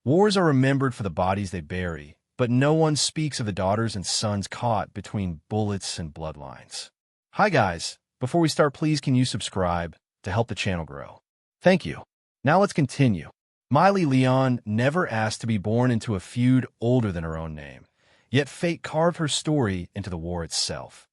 Wars are remembered for the bodies they bury, but no one speaks of the daughters and sons caught between bullets and bloodlines. Hi guys, before we start, please can you subscribe to help the channel grow? Thank you. Now let's continue. Miley Leon never asked to be born into a feud older than her own name, yet fate carved her story into the war itself.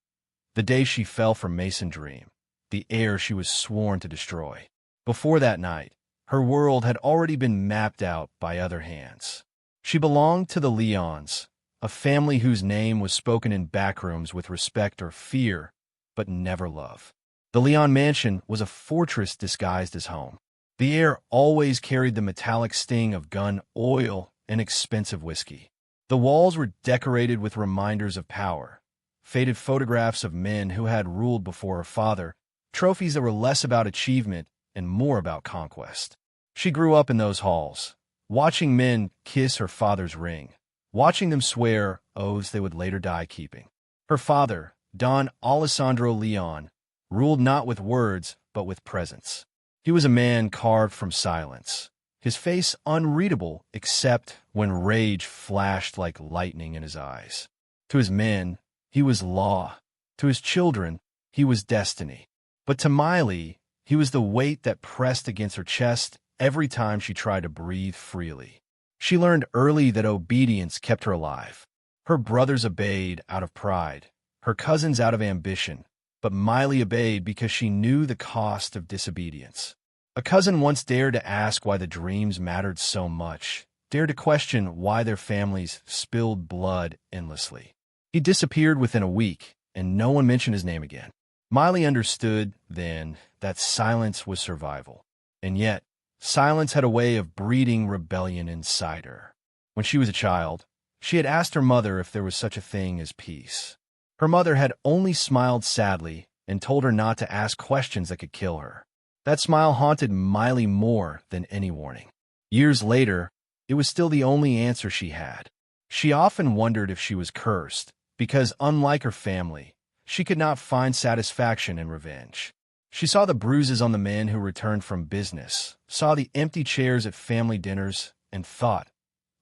The day she fell for Mason Dream, the heir she was sworn to destroy. Before that night, her world had already been mapped out by other hands. She belonged to the Leons, a family whose name was spoken in backrooms with respect or fear, but never love. The Leon mansion was a fortress disguised as home. The air always carried the metallic sting of gun oil and expensive whiskey. The walls were decorated with reminders of power, faded photographs of men who had ruled before her father, trophies that were less about achievement and more about conquest. She grew up in those halls, watching men kiss her father's ring, watching them swear oaths they would later die keeping. Her father, Don Alessandro Leon, ruled not with words but with presence. He was a man carved from silence, his face unreadable except when rage flashed like lightning in his eyes. To his men, he was law. To his children, he was destiny. But to Miley, he was the weight that pressed against her chest every time she tried to breathe freely. She learned early that obedience kept her alive. Her brothers obeyed out of pride, her cousins out of ambition, but Miley obeyed because she knew the cost of disobedience. A cousin once dared to ask why the dreams mattered so much, dared to question why their families spilled blood endlessly. He disappeared within a week, and no one mentioned his name again. Miley understood then that silence was survival, and yet silence had a way of breeding rebellion inside her. When she was a child, she had asked her mother if there was such a thing as peace. Her mother had only smiled sadly and told her not to ask questions that could kill her. That smile haunted Miley more than any warning. Years later, it was still the only answer she had. She often wondered if she was cursed, because unlike her family, she could not find satisfaction in revenge. She saw the bruises on the men who returned from business, saw the empty chairs at family dinners, and thought,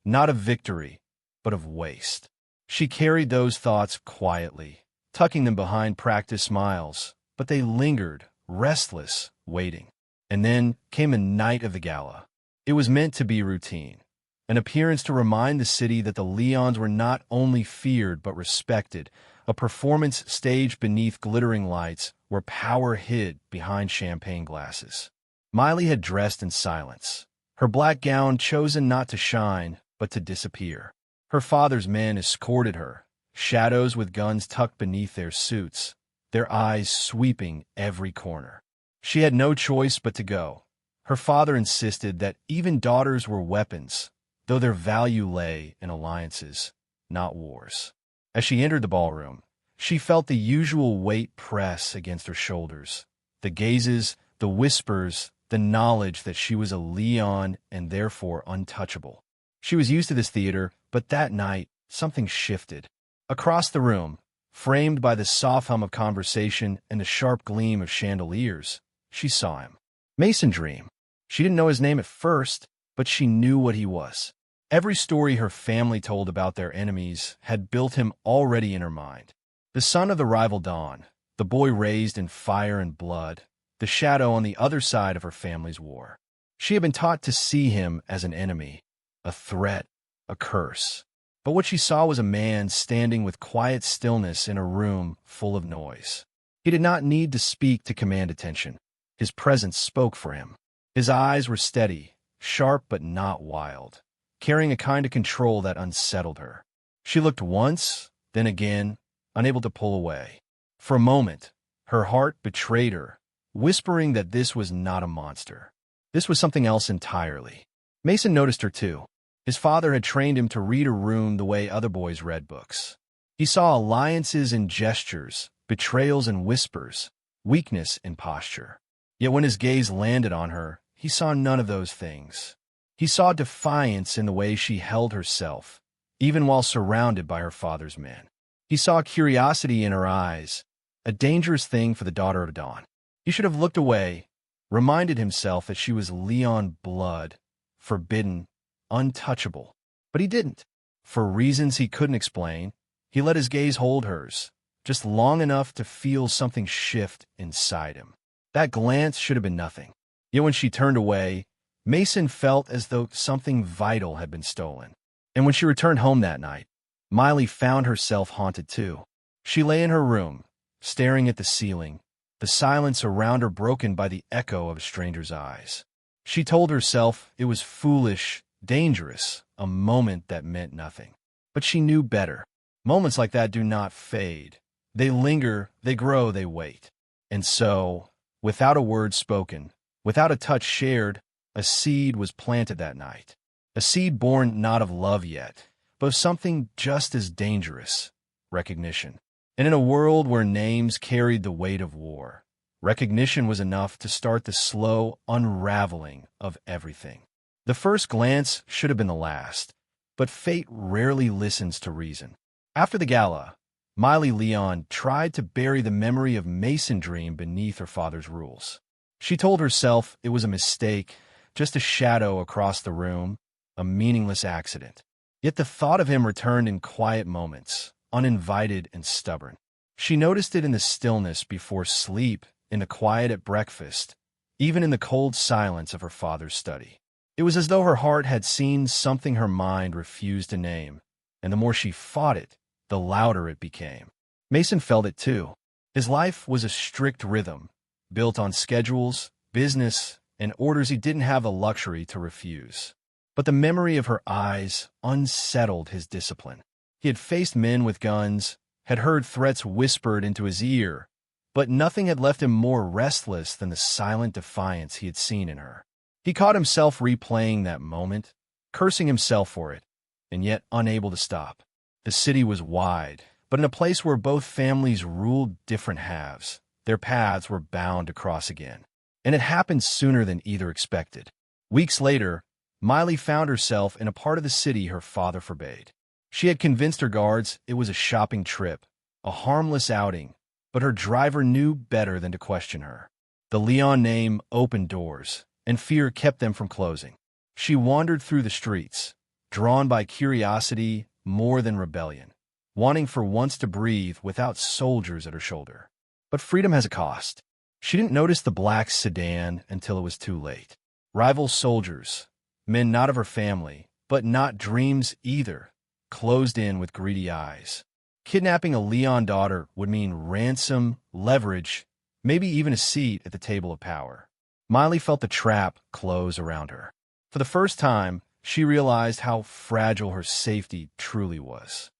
not of victory, but of waste. She carried those thoughts quietly, tucking them behind practiced smiles, but they lingered, restless, waiting. And then came a night of the gala. It was meant to be routine, an appearance to remind the city that the Leons were not only feared but respected, a performance staged beneath glittering lights where power hid behind champagne glasses. Miley had dressed in silence, her black gown chosen not to shine but to disappear. Her father's men escorted her, shadows with guns tucked beneath their suits, their eyes sweeping every corner. She had no choice but to go. Her father insisted that even daughters were weapons, though their value lay in alliances, not wars. As she entered the ballroom, she felt the usual weight press against her shoulders, the gazes, the whispers, the knowledge that she was a Leon and therefore untouchable. She was used to this theater, but that night, something shifted. Across the room, framed by the soft hum of conversation and the sharp gleam of chandeliers, she saw him. Mason Dream. She didn't know his name at first, but she knew what he was. Every story her family told about their enemies had built him already in her mind. The son of the rival Dawn, the boy raised in fire and blood, the shadow on the other side of her family's war. She had been taught to see him as an enemy, a threat, a curse. But what she saw was a man standing with quiet stillness in a room full of noise. He did not need to speak to command attention. His presence spoke for him. His eyes were steady, sharp but not wild, carrying a kind of control that unsettled her. She looked once, then again, unable to pull away. For a moment, her heart betrayed her, whispering that this was not a monster. This was something else entirely. Mason noticed her too. His father had trained him to read a room the way other boys read books. He saw alliances in gestures, betrayals in whispers, weakness in posture. Yet when his gaze landed on her, he saw none of those things. He saw defiance in the way she held herself, even while surrounded by her father's men. He saw curiosity in her eyes, a dangerous thing for the daughter of Dawn. He should have looked away, reminded himself that she was Leon blood, forbidden, untouchable. But he didn't. For reasons he couldn't explain, he let his gaze hold hers, just long enough to feel something shift inside him. That glance should have been nothing. Yet when she turned away, Mason felt as though something vital had been stolen. And when she returned home that night, Miley found herself haunted too. She lay in her room, staring at the ceiling, the silence around her broken by the echo of a stranger's eyes. She told herself it was foolish, dangerous, a moment that meant nothing. But she knew better. Moments like that do not fade. They linger, they grow, they wait. And so, without a word spoken, without a touch shared, a seed was planted that night. A seed born not of love yet, but of something just as dangerous, recognition. And in a world where names carried the weight of war, recognition was enough to start the slow unraveling of everything. The first glance should have been the last, but fate rarely listens to reason. After the gala, Miley Leon tried to bury the memory of Mason Dream beneath her father's rules. She told herself it was a mistake, just a shadow across the room, a meaningless accident. Yet the thought of him returned in quiet moments, uninvited and stubborn. She noticed it in the stillness before sleep, in the quiet at breakfast, even in the cold silence of her father's study. It was as though her heart had seen something her mind refused to name, and the more she fought it, the louder it became. Mason felt it too. His life was a strict rhythm, built on schedules, business, and orders he didn't have the luxury to refuse. But the memory of her eyes unsettled his discipline. He had faced men with guns, had heard threats whispered into his ear, but nothing had left him more restless than the silent defiance he had seen in her. He caught himself replaying that moment, cursing himself for it, and yet unable to stop. The city was wide, but in a place where both families ruled different halves, their paths were bound to cross again. And it happened sooner than either expected. Weeks later, Miley found herself in a part of the city her father forbade. She had convinced her guards it was a shopping trip, a harmless outing, but her driver knew better than to question her. The Leon name opened doors, and fear kept them from closing. She wandered through the streets, drawn by curiosity more than rebellion, wanting for once to breathe without soldiers at her shoulder. But freedom has a cost. She didn't notice the black sedan until it was too late. Rival soldiers, men not of her family, but not dreams either, closed in with greedy eyes. Kidnapping a Leon daughter would mean ransom, leverage, maybe even a seat at the table of power. Miley felt the trap close around her. For the first time, she realized how fragile her safety truly was.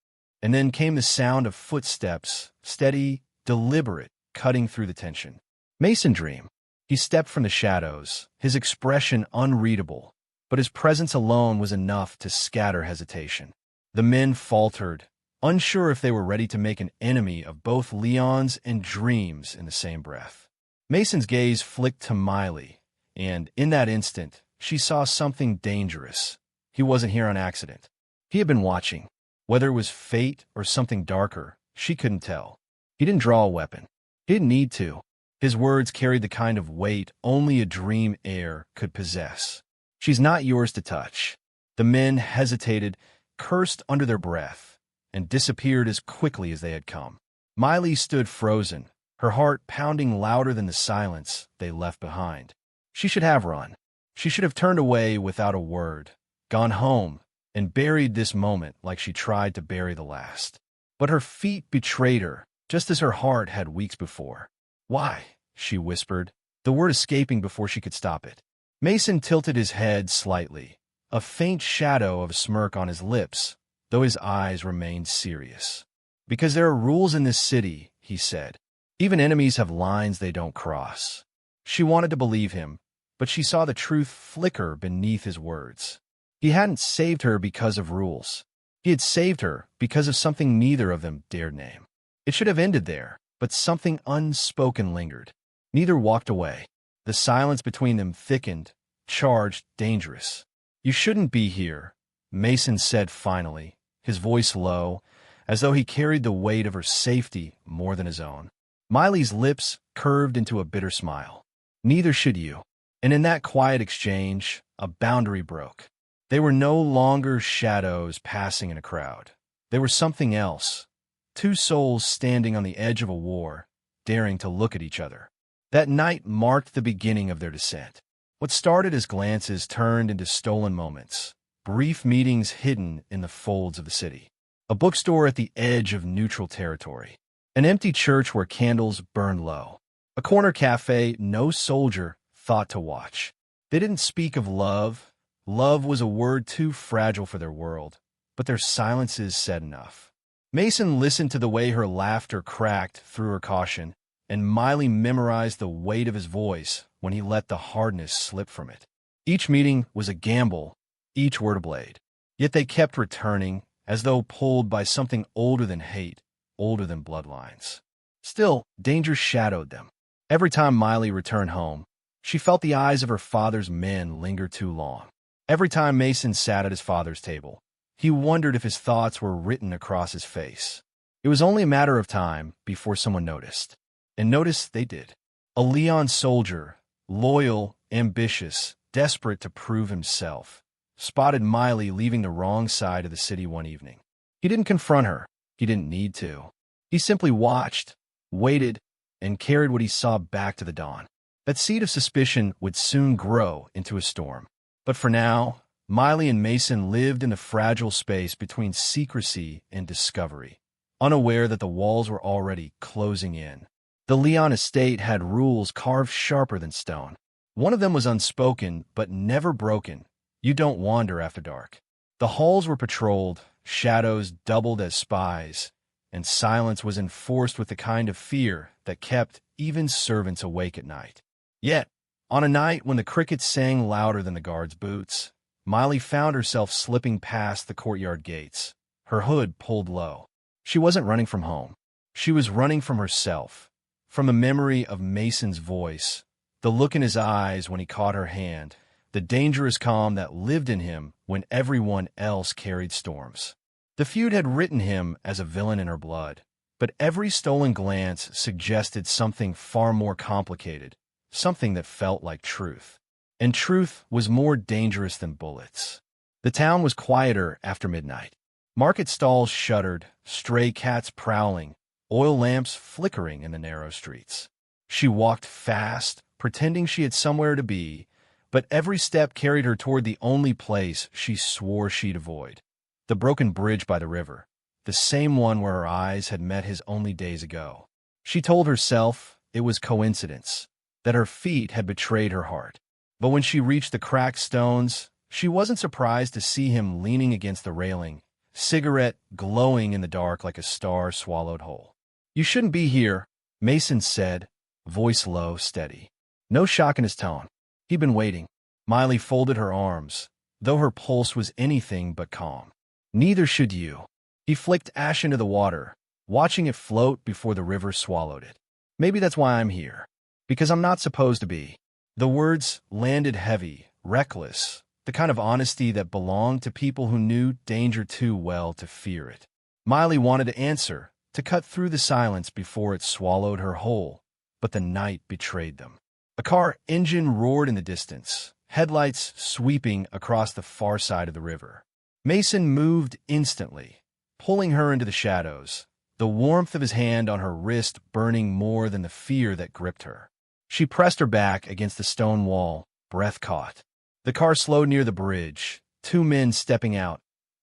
And then came the sound of footsteps, steady, deliberate, cutting through the tension. Mason Dream. He stepped from the shadows, his expression unreadable, but his presence alone was enough to scatter hesitation. The men faltered, unsure if they were ready to make an enemy of both Leon's and Dream's in the same breath. Mason's gaze flicked to Miley, and in that instant, she saw something dangerous. He wasn't here on accident. He had been watching. Whether it was fate or something darker, she couldn't tell. He didn't draw a weapon. He didn't need to. His words carried the kind of weight only a dream heir could possess. She's not yours to touch. The men hesitated, cursed under their breath, and disappeared as quickly as they had come. Miley stood frozen, her heart pounding louder than the silence they left behind. She should have run. She should have turned away without a word, gone home, and buried this moment like she tried to bury the last. But her feet betrayed her, just as her heart had weeks before. "Why?" she whispered, the word escaping before she could stop it. Mason tilted his head slightly, a faint shadow of a smirk on his lips, though his eyes remained serious. "Because there are rules in this city," he said. "Even enemies have lines they don't cross." She wanted to believe him, but she saw the truth flicker beneath his words. He hadn't saved her because of rules. He had saved her because of something neither of them dared name. It should have ended there, but something unspoken lingered. Neither walked away. The silence between them thickened, charged, dangerous. "You shouldn't be here," Mason said finally, his voice low, as though he carried the weight of her safety more than his own. Miley's lips curved into a bitter smile. "Neither should you." And in that quiet exchange, a boundary broke. They were no longer shadows passing in a crowd. They were something else. Two souls standing on the edge of a war, daring to look at each other. That night marked the beginning of their descent. What started as glances turned into stolen moments, brief meetings hidden in the folds of the city. A bookstore at the edge of neutral territory. An empty church where candles burned low. A corner cafe no soldier thought to watch. They didn't speak of love. Love was a word too fragile for their world, but their silences said enough. Mason listened to the way her laughter cracked through her caution, and Miley memorized the weight of his voice when he let the hardness slip from it. Each meeting was a gamble, each word a blade. Yet they kept returning, as though pulled by something older than hate, older than bloodlines. Still, danger shadowed them. Every time Miley returned home, she felt the eyes of her father's men linger too long. Every time Mason sat at his father's table, he wondered if his thoughts were written across his face. It was only a matter of time before someone noticed. And notice they did. A Leon soldier, loyal, ambitious, desperate to prove himself, spotted Miley leaving the wrong side of the city one evening. He didn't confront her. He didn't need to. He simply watched, waited, and carried what he saw back to the dawn. That seed of suspicion would soon grow into a storm. But for now, Miley and Mason lived in the fragile space between secrecy and discovery, unaware that the walls were already closing in. The Leon estate had rules carved sharper than stone. One of them was unspoken, but never broken. You don't wander after dark. The halls were patrolled, shadows doubled as spies, and silence was enforced with the kind of fear that kept even servants awake at night. Yet, on a night when the crickets sang louder than the guards' boots, Miley found herself slipping past the courtyard gates, her hood pulled low. She wasn't running from home. She was running from herself, from the memory of Mason's voice, the look in his eyes when he caught her hand, the dangerous calm that lived in him when everyone else carried storms. The feud had written him as a villain in her blood, but every stolen glance suggested something far more complicated, something that felt like truth. And truth was more dangerous than bullets. The town was quieter after midnight. Market stalls shuttered, stray cats prowling, oil lamps flickering in the narrow streets. She walked fast, pretending she had somewhere to be, but every step carried her toward the only place she swore she'd avoid. The broken bridge by the river, the same one where her eyes had met his only days ago. She told herself it was coincidence, that her feet had betrayed her heart. But when she reached the cracked stones, she wasn't surprised to see him leaning against the railing, cigarette glowing in the dark like a star swallowed whole. "You shouldn't be here," Mason said, voice low, steady. No shock in his tone. He'd been waiting. Miley folded her arms, though her pulse was anything but calm. "Neither should you." He flicked ash into the water, watching it float before the river swallowed it. "Maybe that's why I'm here. Because I'm not supposed to be." The words landed heavy, reckless, the kind of honesty that belonged to people who knew danger too well to fear it. Miley wanted to answer, to cut through the silence before it swallowed her whole, but the night betrayed them. A car engine roared in the distance, headlights sweeping across the far side of the river. Mason moved instantly, pulling her into the shadows, the warmth of his hand on her wrist burning more than the fear that gripped her. She pressed her back against the stone wall, breath caught. The car slowed near the bridge, two men stepping out,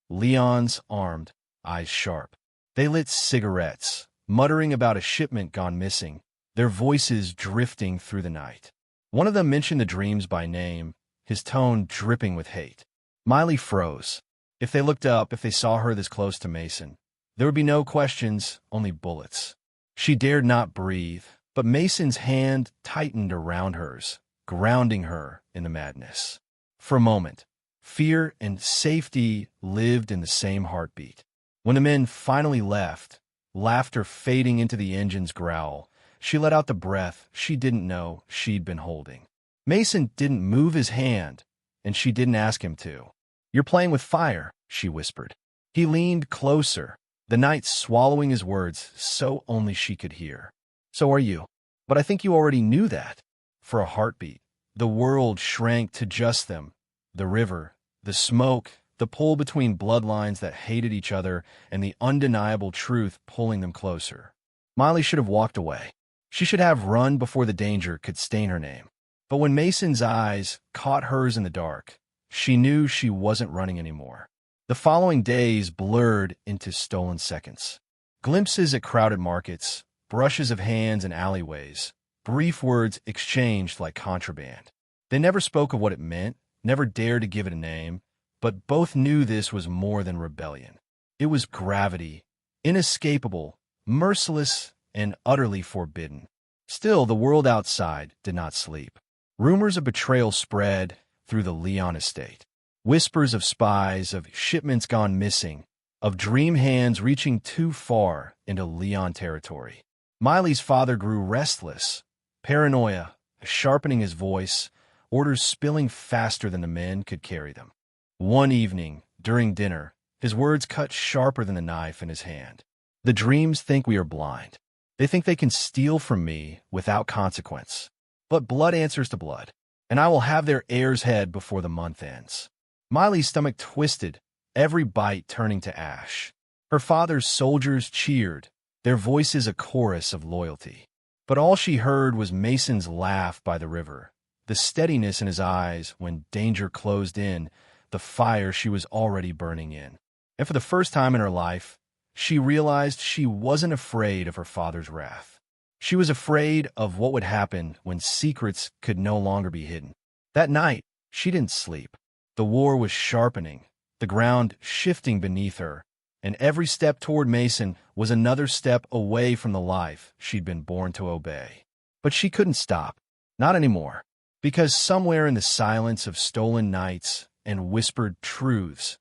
Leon's armed, eyes sharp. They lit cigarettes, muttering about a shipment gone missing, their voices drifting through the night. One of them mentioned the dreams by name, his tone dripping with hate. Miley froze. If they looked up, if they saw her this close to Mason, there would be no questions, only bullets. She dared not breathe, but Mason's hand tightened around hers, grounding her in the madness. For a moment, fear and safety lived in the same heartbeat. When the men finally left, laughter fading into the engine's growl, she let out the breath she didn't know she'd been holding. Mason didn't move his hand, and she didn't ask him to. "You're playing with fire," she whispered. He leaned closer, the night swallowing his words so only she could hear. "So are you. But I think you already knew that." For a heartbeat, the world shrank to just them, the river, The smoke, the pull between bloodlines that hated each other, and the undeniable truth pulling them closer. Miley should have walked away. She should have run before the danger could stain her name. But when Mason's eyes caught hers in the dark, she knew she wasn't running anymore. The following days blurred into stolen seconds. Glimpses at crowded markets, brushes of hands in alleyways, brief words exchanged like contraband. They never spoke of what it meant, never dared to give it a name, but both knew this was more than rebellion. It was gravity, inescapable, merciless, and utterly forbidden. Still, the world outside did not sleep. Rumors of betrayal spread through the Leon estate. Whispers of spies, of shipments gone missing, of dream hands reaching too far into Leon territory. Miley's father grew restless, paranoia sharpening his voice, orders spilling faster than the men could carry them. One evening, during dinner, his words cut sharper than the knife in his hand. The dreams think we are blind. They think they can steal from me without consequence. But blood answers to blood, and I will have their heir's head before the month ends. Miley's stomach twisted, every bite turning to ash. Her father's soldiers cheered, their voices a chorus of loyalty. But all she heard was Mason's laugh by the river, the steadiness in his eyes when danger closed in, the fire she was already burning in. And for the first time in her life, she realized she wasn't afraid of her father's wrath. She was afraid of what would happen when secrets could no longer be hidden. That night, she didn't sleep. The war was sharpening, the ground shifting beneath her, and every step toward Mason was another step away from the life she'd been born to obey. But she couldn't stop. Not anymore. Because somewhere in the silence of stolen nights and whispered truths,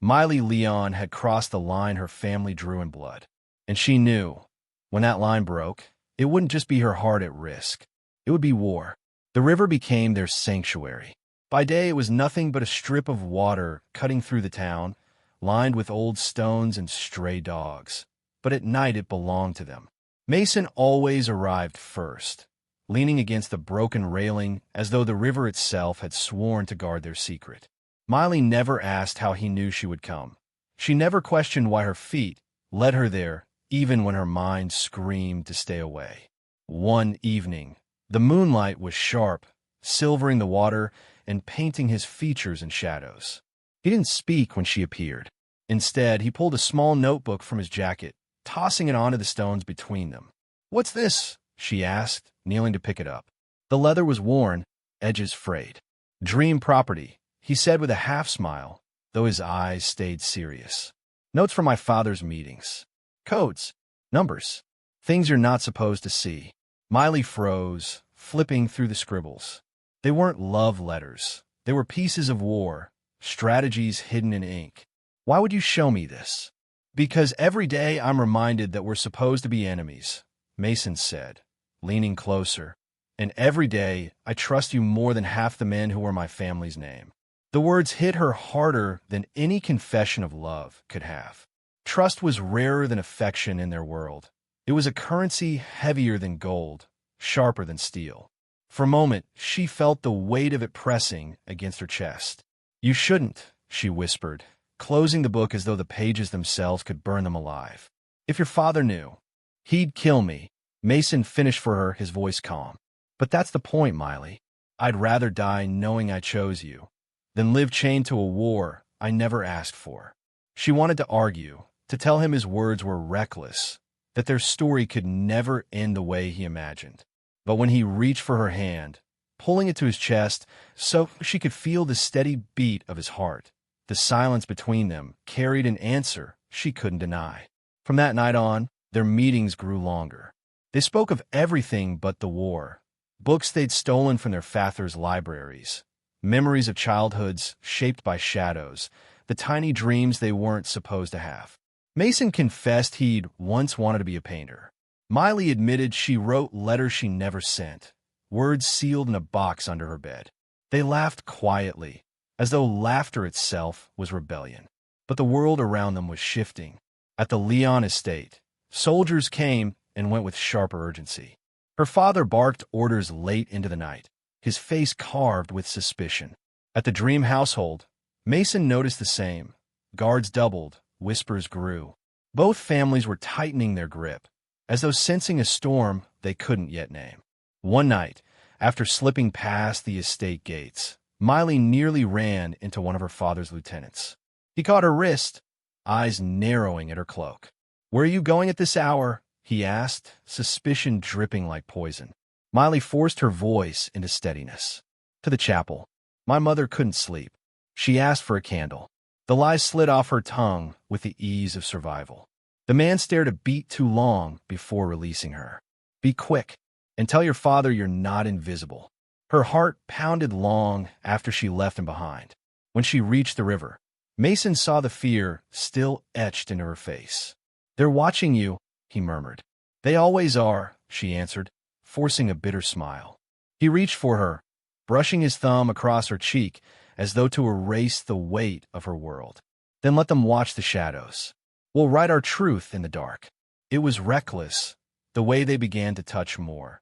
Miley Leon had crossed the line her family drew in blood. And she knew, when that line broke, it wouldn't just be her heart at risk. It would be war. The river became their sanctuary. By day, it was nothing but a strip of water cutting through the town, lined with old stones and stray dogs. But at night, it belonged to them. Mason always arrived first, leaning against the broken railing as though the river itself had sworn to guard their secret. Miley never asked how he knew she would come. She never questioned why her feet led her there, even when her mind screamed to stay away. One evening, the moonlight was sharp, silvering the water and painting his features in shadows. He didn't speak when she appeared. Instead, he pulled a small notebook from his jacket, tossing it onto the stones between them. "What's this?" she asked, kneeling to pick it up. The leather was worn, edges frayed. "Dream property," he said with a half-smile, though his eyes stayed serious. "Notes from my father's meetings. Codes, numbers, things you're not supposed to see." Miley froze, flipping through the scribbles. They weren't love letters. They were pieces of war, strategies hidden in ink. "Why would you show me this?" "Because every day I'm reminded that we're supposed to be enemies," Mason said, leaning closer. "And every day I trust you more than half the men who were my family's name." The words hit her harder than any confession of love could have. Trust was rarer than affection in their world. It was a currency heavier than gold, sharper than steel. For a moment, she felt the weight of it pressing against her chest. "You shouldn't," she whispered, closing the book as though the pages themselves could burn them alive. "If your father knew, he'd kill me." Mason finished for her, his voice calm. "But that's the point, Miley. I'd rather die knowing I chose you than live chained to a war I never asked for." She wanted to argue, to tell him his words were reckless, that their story could never end the way he imagined. But when he reached for her hand, pulling it to his chest so she could feel the steady beat of his heart, the silence between them carried an answer she couldn't deny. From that night on, their meetings grew longer. They spoke of everything but the war, books they'd stolen from their father's libraries, memories of childhoods shaped by shadows, the tiny dreams they weren't supposed to have. Mason confessed he'd once wanted to be a painter. Miley admitted she wrote letters she never sent, words sealed in a box under her bed. They laughed quietly, as though laughter itself was rebellion. But the world around them was shifting. At the Leon estate, soldiers came and went with sharper urgency. Her father barked orders late into the night, his face carved with suspicion. At the Dream household, Mason noticed the same. Guards doubled, whispers grew. Both families were tightening their grip, as though sensing a storm they couldn't yet name. One night, after slipping past the estate gates, Miley nearly ran into one of her father's lieutenants. He caught her wrist, eyes narrowing at her cloak. "Where are you going at this hour?" he asked, suspicion dripping like poison. Miley forced her voice into steadiness. "To the chapel. My mother couldn't sleep. She asked for a candle." The lie slid off her tongue with the ease of survival. The man stared a beat too long before releasing her. "Be quick, and tell your father you're not invisible." Her heart pounded long after she left him behind. When she reached the river, Mason saw the fear still etched into her face. "They're watching you," he murmured. "They always are," she answered, forcing a bitter smile. He reached for her, brushing his thumb across her cheek as though to erase the weight of her world. "Then let them watch the shadows. We'll write our truth in the dark." It was reckless, the way they began to touch more.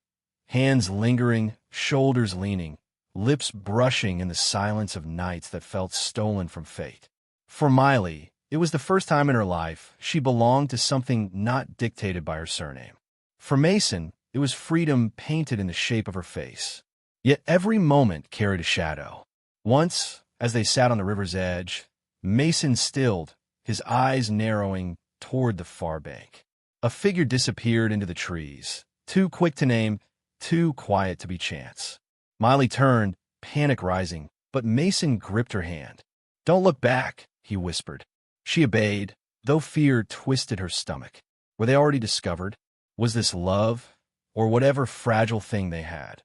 Hands lingering, shoulders leaning, lips brushing in the silence of nights that felt stolen from fate. For Miley, it was the first time in her life she belonged to something not dictated by her surname. For Mason, it was freedom painted in the shape of her face. Yet every moment carried a shadow. Once, as they sat on the river's edge, Mason stilled, his eyes narrowing toward the far bank. A figure disappeared into the trees, too quick to name, too quiet to be chance. Miley turned, panic rising, but Mason gripped her hand. "Don't look back," he whispered. She obeyed, though fear twisted her stomach. Were they already discovered? Was this love, or whatever fragile thing they had,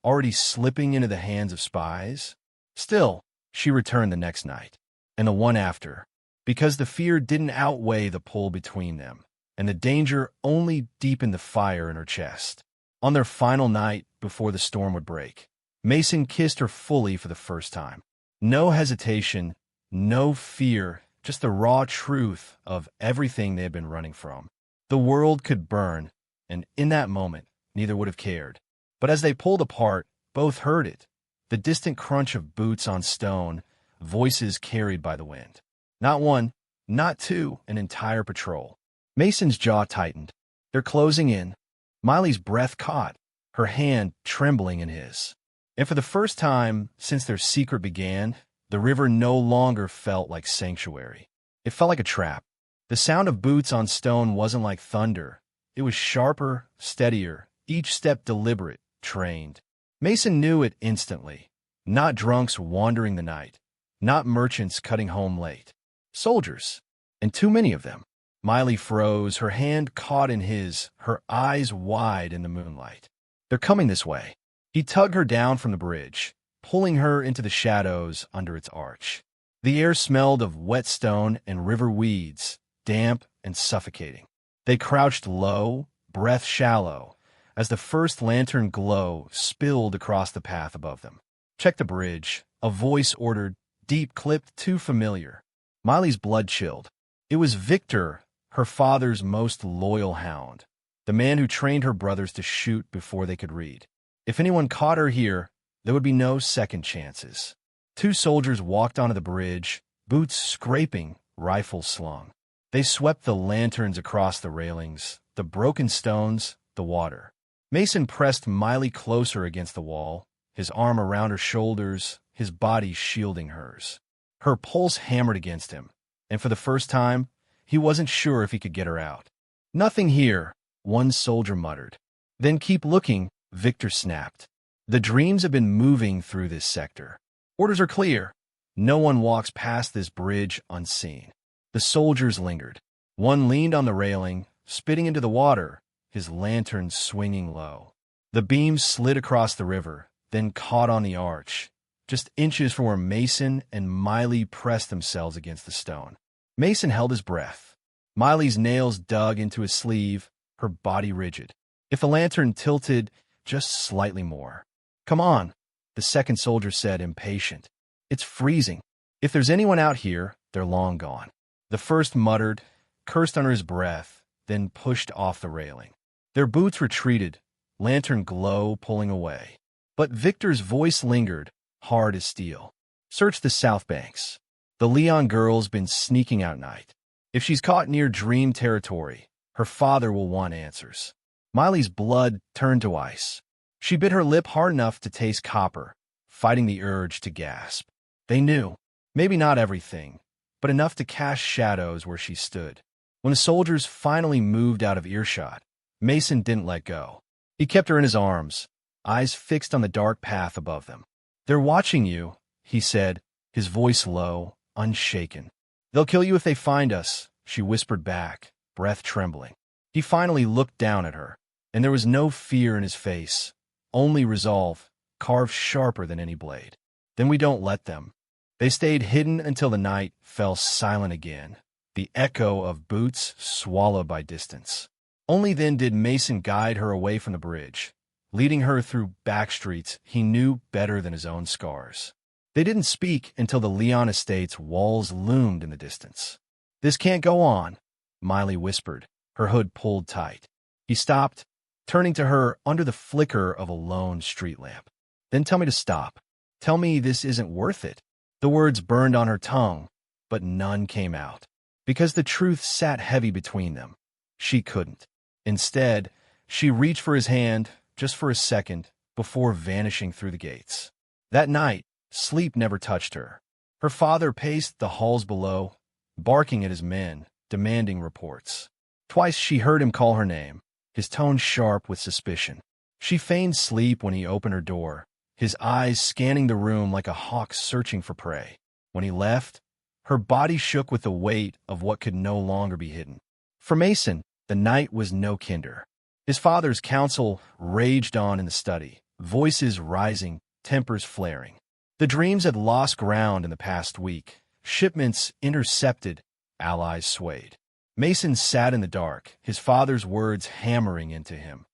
already slipping into the hands of spies? Still, she returned the next night, and the one after, because the fear didn't outweigh the pull between them, and the danger only deepened the fire in her chest. On their final night before the storm would break, Mason kissed her fully for the first time. No hesitation, no fear, just the raw truth of everything they had been running from. The world could burn, and in that moment, neither would have cared. But as they pulled apart, both heard it, the distant crunch of boots on stone, voices carried by the wind. Not one, not two, an entire patrol. Mason's jaw tightened. They're closing in. Miley's breath caught, her hand trembling in his. And for the first time since their secret began, the river no longer felt like sanctuary. It felt like a trap. The sound of boots on stone wasn't like thunder. It was sharper, steadier, each step deliberate, trained. Mason knew it instantly. Not drunks wandering the night. Not merchants cutting home late. Soldiers. And too many of them. Miley froze, her hand caught in his, her eyes wide in the moonlight. "They're coming this way." He tugged her down from the bridge, pulling her into the shadows under its arch. The air smelled of wet stone and river weeds, damp and suffocating. They crouched low, breath shallow, as the first lantern glow spilled across the path above them. "Check the bridge," a voice ordered, deep clipped, too familiar. Miley's blood chilled. It was Victor, her father's most loyal hound, the man who trained her brothers to shoot before they could read. If anyone caught her here, there would be no second chances. Two soldiers walked onto the bridge, boots scraping, rifles slung. They swept the lanterns across the railings, the broken stones, the water. Mason pressed Miley closer against the wall, his arm around her shoulders, his body shielding hers. Her pulse hammered against him, and for the first time, he wasn't sure if he could get her out. "Nothing here," one soldier muttered. "Then keep looking," Victor snapped. "The dreams have been moving through this sector. Orders are clear. No one walks past this bridge unseen." The soldiers lingered. One leaned on the railing, spitting into the water, his lantern swinging low. The beam slid across the river, then caught on the arch, just inches from where Mason and Miley pressed themselves against the stone. Mason held his breath. Miley's nails dug into his sleeve, her body rigid. If the lantern tilted just slightly more. "Come on," the second soldier said, impatient. "It's freezing. If there's anyone out here, they're long gone." The first muttered, cursed under his breath, then pushed off the railing. Their boots retreated, lantern glow pulling away. But Victor's voice lingered, hard as steel. "Search the south banks. The Leon girl's been sneaking out at night. If she's caught near dream territory, her father will want answers. Miley's blood turned to ice. She bit her lip hard enough to taste copper, fighting the urge to gasp. They knew. Maybe not everything, but enough to cast shadows where she stood. When the soldiers finally moved out of earshot, Mason didn't let go. He kept her in his arms, eyes fixed on the dark path above them. "They're watching you," he said, his voice low, unshaken. "They'll kill you if they find us," she whispered back, breath trembling. He finally looked down at her, and there was no fear in his face, only resolve, carved sharper than any blade. "Then we don't let them." They stayed hidden until the night fell silent again, the echo of boots swallowed by distance. Only then did Mason guide her away from the bridge, leading her through back streets he knew better than his own scars. They didn't speak until the Leon estate's walls loomed in the distance. "This can't go on," Miley whispered, her hood pulled tight. He stopped, turning to her under the flicker of a lone street lamp. "Then tell me to stop. Tell me this isn't worth it." The words burned on her tongue, but none came out. Because the truth sat heavy between them, she couldn't. Instead, she reached for his hand, just for a second, before vanishing through the gates. That night, sleep never touched her. Her father paced the halls below, barking at his men, demanding reports. Twice she heard him call her name, his tone sharp with suspicion. She feigned sleep when he opened her door, his eyes scanning the room like a hawk searching for prey. When he left, her body shook with the weight of what could no longer be hidden. For Mason, the night was no kinder. His father's counsel raged on in the study, voices rising, tempers flaring. The dreams had lost ground in the past week. Shipments intercepted, allies swayed. Mason sat in the dark, his father's words hammering into him.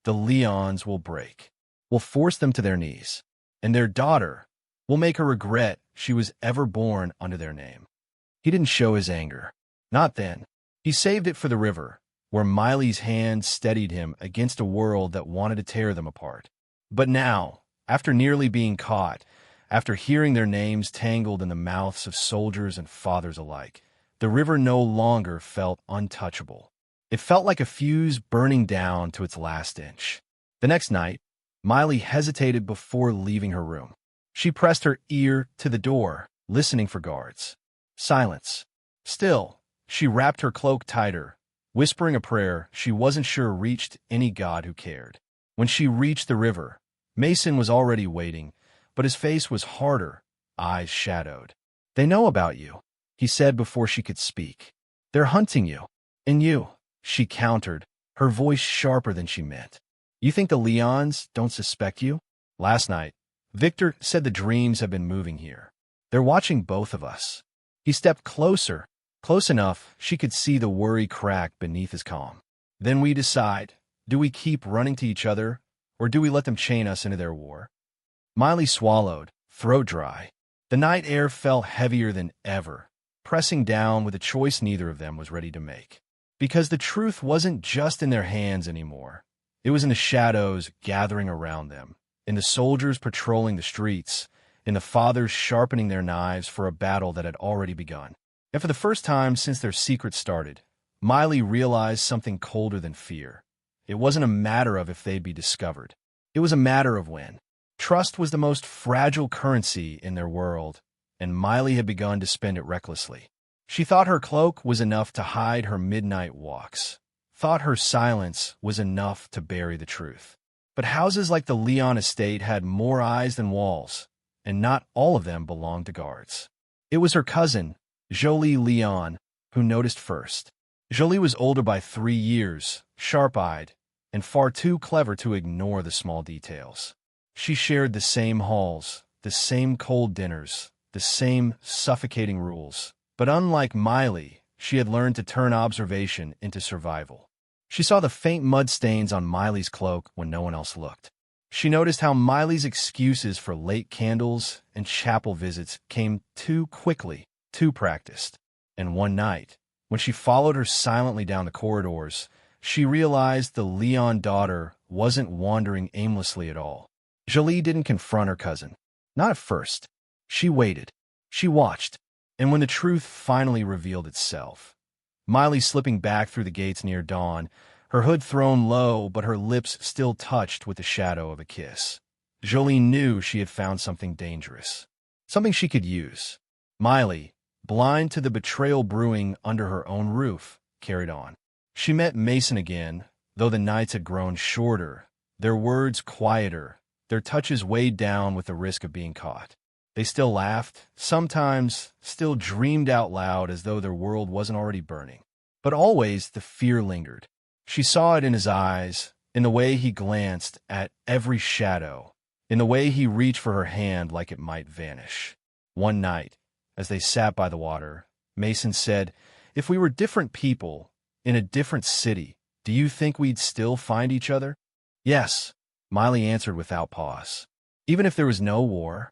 The Leons will break. Will force them to their knees. And their daughter will make her regret she was ever born under their name. He didn't show his anger. Not then. He saved it for the river, where Miley's hand steadied him against a world that wanted to tear them apart. But now, after nearly being caught, after hearing their names tangled in the mouths of soldiers and fathers alike, the river no longer felt untouchable. It felt like a fuse burning down to its last inch. The next night, Miley hesitated before leaving her room. She pressed her ear to the door, listening for guards. Silence. Still, she wrapped her cloak tighter, whispering a prayer she wasn't sure reached any god who cared. When she reached the river, Mason was already waiting, but his face was harder, eyes shadowed. "They know about you," he said before she could speak. "They're hunting you." "And you," she countered, her voice sharper than she meant. "You think the Leons don't suspect you?" "Last night, Victor said the dreams have been moving here. They're watching both of us." He stepped closer, close enough she could see the worry crack beneath his calm. "Then we decide, do we keep running to each other, or do we let them chain us into their war?" Miley swallowed, throat dry. The night air felt heavier than ever, pressing down with a choice neither of them was ready to make. Because the truth wasn't just in their hands anymore. It was in the shadows gathering around them, in the soldiers patrolling the streets, in the fathers sharpening their knives for a battle that had already begun. And for the first time since their secret started, Miley realized something colder than fear. It wasn't a matter of if they'd be discovered. It was a matter of when. Trust was the most fragile currency in their world, and Miley had begun to spend it recklessly. She thought her cloak was enough to hide her midnight walks, thought her silence was enough to bury the truth. But houses like the Leon estate had more eyes than walls, and not all of them belonged to guards. It was her cousin, Jolie Leon, who noticed first. Jolie was older by 3 years, sharp-eyed, and far too clever to ignore the small details. She shared the same halls, the same cold dinners, the same suffocating rules. But unlike Miley, she had learned to turn observation into survival. She saw the faint mud stains on Miley's cloak when no one else looked. She noticed how Miley's excuses for late candles and chapel visits came too quickly, too practiced. And one night, when she followed her silently down the corridors, she realized the Leon daughter wasn't wandering aimlessly at all. Jolie didn't confront her cousin. Not at first. She waited. She watched. And when the truth finally revealed itself, Miley slipping back through the gates near dawn, her hood thrown low but her lips still touched with the shadow of a kiss. Jolie knew she had found something dangerous, something she could use. Miley, blind to the betrayal brewing under her own roof, carried on. She met Mason again, though the nights had grown shorter, their words quieter, their touches weighed down with the risk of being caught. They still laughed, sometimes still dreamed out loud as though their world wasn't already burning. But always the fear lingered. She saw it in his eyes, in the way he glanced at every shadow, in the way he reached for her hand like it might vanish. One night, as they sat by the water, Mason said, "If we were different people, in a different city, do you think we'd still find each other?" "Yes," Miley answered without pause. "Even if there was no war,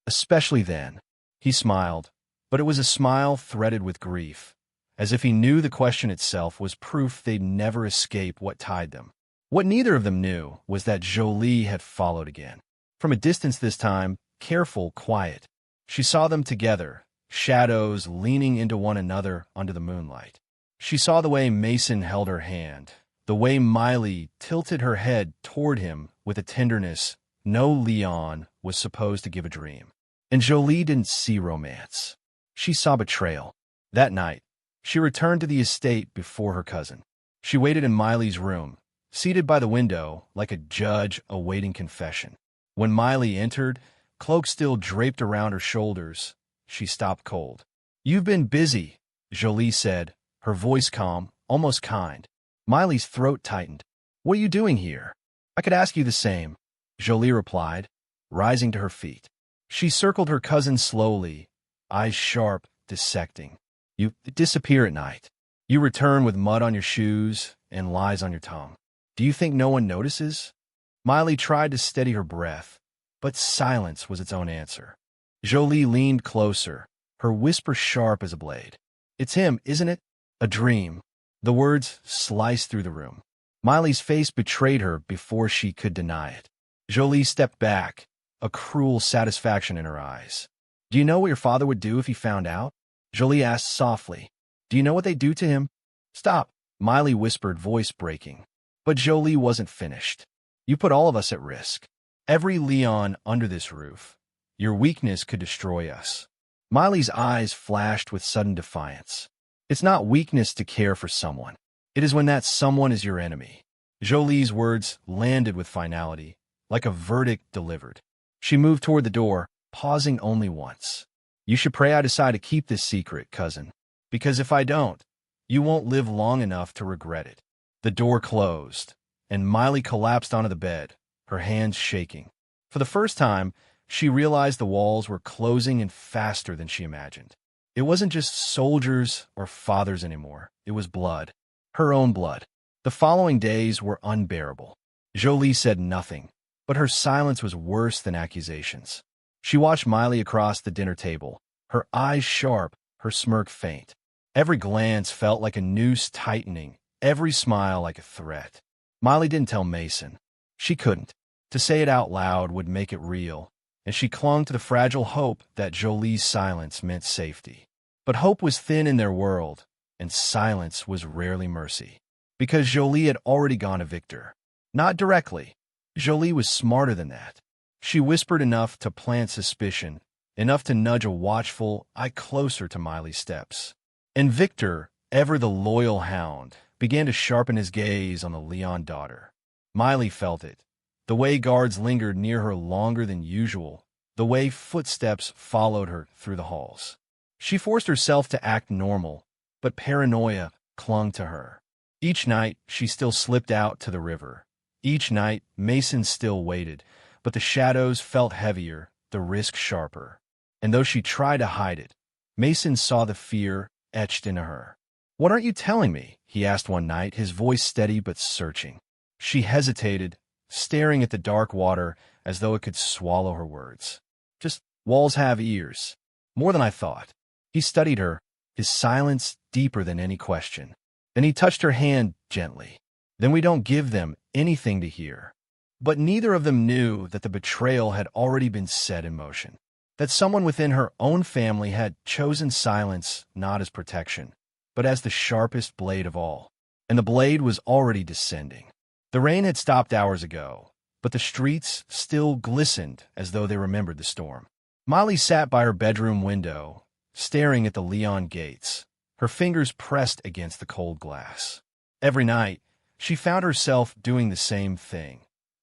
especially then." He smiled, but it was a smile threaded with grief, as if he knew the question itself was proof they'd never escape what tied them. What neither of them knew was that Jolie had followed again. From a distance this time, careful, quiet. She saw them together, shadows leaning into one another under the moonlight. She saw the way Mason held her hand, the way Miley tilted her head toward him with a tenderness no Leon was supposed to give a dream. And Jolie didn't see romance. She saw betrayal. That night, she returned to the estate before her cousin. She waited in Miley's room, seated by the window like a judge awaiting confession. When Miley entered, cloak still draped around her shoulders, she stopped cold. "You've been busy," Jolie said, her voice calm, almost kind. Miley's throat tightened. "What are you doing here?" "I could ask you the same," Jolie replied, rising to her feet. She circled her cousin slowly, eyes sharp, dissecting. "You disappear at night. You return with mud on your shoes and lies on your tongue. Do you think no one notices?" Miley tried to steady her breath, but silence was its own answer. Jolie leaned closer, her whisper sharp as a blade. "It's him, isn't it? A dream." The words sliced through the room. Miley's face betrayed her before she could deny it. Jolie stepped back, a cruel satisfaction in her eyes. "Do you know what your father would do if he found out?" Jolie asked softly. "Do you know what they'd do to him?" "Stop," Miley whispered, voice breaking. But Jolie wasn't finished. "You put all of us at risk. Every Leon under this roof. Your weakness could destroy us." Miley's eyes flashed with sudden defiance. "It's not weakness to care for someone. It is when that someone is your enemy." Jolie's words landed with finality, like a verdict delivered. She moved toward the door, pausing only once. "You should pray I decide to keep this secret, cousin, because if I don't, you won't live long enough to regret it." The door closed, and Miley collapsed onto the bed, her hands shaking. For the first time, she realized the walls were closing in faster than she imagined. It wasn't just soldiers or fathers anymore. It was blood. Her own blood. The following days were unbearable. Jolie said nothing, but her silence was worse than accusations. She watched Miley across the dinner table, her eyes sharp, her smirk faint. Every glance felt like a noose tightening, every smile like a threat. Miley didn't tell Mason. She couldn't. To say it out loud would make it real, and she clung to the fragile hope that Jolie's silence meant safety. But hope was thin in their world, and silence was rarely mercy. Because Jolie had already gone to Victor. Not directly. Jolie was smarter than that. She whispered enough to plant suspicion, enough to nudge a watchful eye closer to Miley's steps. And Victor, ever the loyal hound, began to sharpen his gaze on the Leon daughter. Miley felt it. The way guards lingered near her longer than usual, the way footsteps followed her through the halls. She forced herself to act normal, but paranoia clung to her. Each night, she still slipped out to the river. Each night, Mason still waited, but the shadows felt heavier, the risk sharper. And though she tried to hide it, Mason saw the fear etched into her. "What aren't you telling me?" he asked one night, his voice steady but searching. She hesitated, staring at the dark water as though it could swallow her words. "Just walls have ears. More than I thought." He studied her, his silence deeper than any question. Then he touched her hand gently. "Then we don't give them anything to hear." But neither of them knew that the betrayal had already been set in motion. that someone within her own family had chosen silence not as protection, but as the sharpest blade of all. And the blade was already descending. The rain had stopped hours ago, but the streets still glistened as though they remembered the storm. Miley sat by her bedroom window, staring at the Leon gates, her fingers pressed against the cold glass. Every night, she found herself doing the same thing,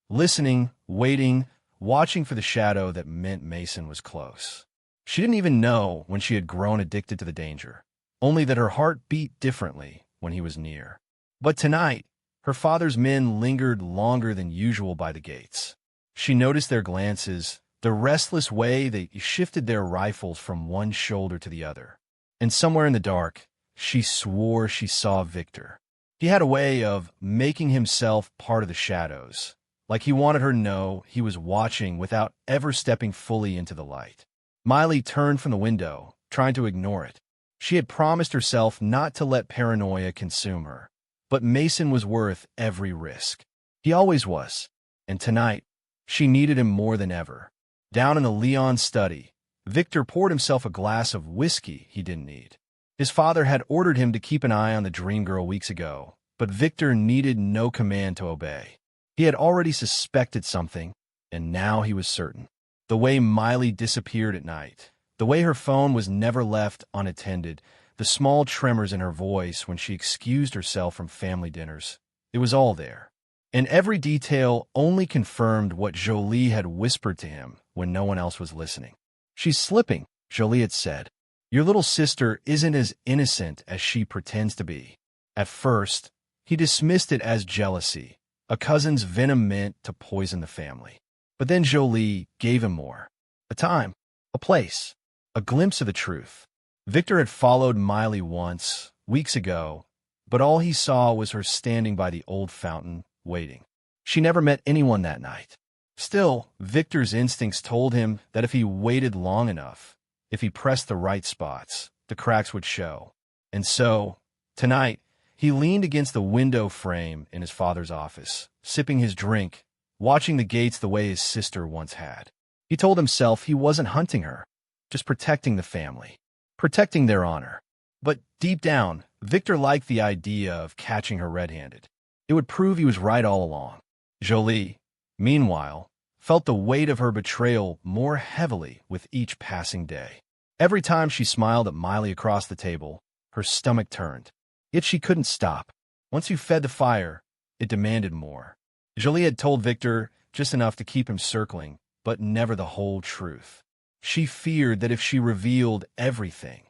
listening, waiting, watching for the shadow that meant Mason was close. She didn't even know when she had grown addicted to the danger, only that her heart beat differently when he was near. But tonight, her father's men lingered longer than usual by the gates. She noticed their glances, the restless way they shifted their rifles from one shoulder to the other. And somewhere in the dark, she swore she saw Victor. He had a way of making himself part of the shadows, like he wanted her to know he was watching without ever stepping fully into the light. Miley turned from the window, trying to ignore it. She had promised herself not to let paranoia consume her, but Mason was worth every risk. He always was, and tonight, she needed him more than ever. Down in the Leon study, Victor poured himself a glass of whiskey he didn't need. His father had ordered him to keep an eye on the dream girl weeks ago, but Victor needed no command to obey. He had already suspected something, and now he was certain. The way Miley disappeared at night, the way her phone was never left unattended, the small tremors in her voice when she excused herself from family dinners, it was all there. And every detail only confirmed what Jolie had whispered to him when no one else was listening. "She's slipping," Jolie had said. "Your little sister isn't as innocent as she pretends to be." At first, he dismissed it as jealousy, a cousin's venom meant to poison the family. But then Jolie gave him more. A time, a place, a glimpse of the truth. Victor had followed Miley once, weeks ago, but all he saw was her standing by the old fountain, waiting. She never met anyone that night. Still, Victor's instincts told him that if he waited long enough, if he pressed the right spots, the cracks would show. And so, tonight, he leaned against the window frame in his father's office, sipping his drink, watching the gates the way his sister once had. He told himself he wasn't hunting her, just protecting the family, protecting their honor. But deep down, Victor liked the idea of catching her red-handed. It would prove he was right all along. Jolie, meanwhile, felt the weight of her betrayal more heavily with each passing day. Every time she smiled at Miley across the table, her stomach turned. Yet she couldn't stop. Once you fed the fire, it demanded more. Jolie had told Victor just enough to keep him circling, but never the whole truth. She feared that if she revealed everything,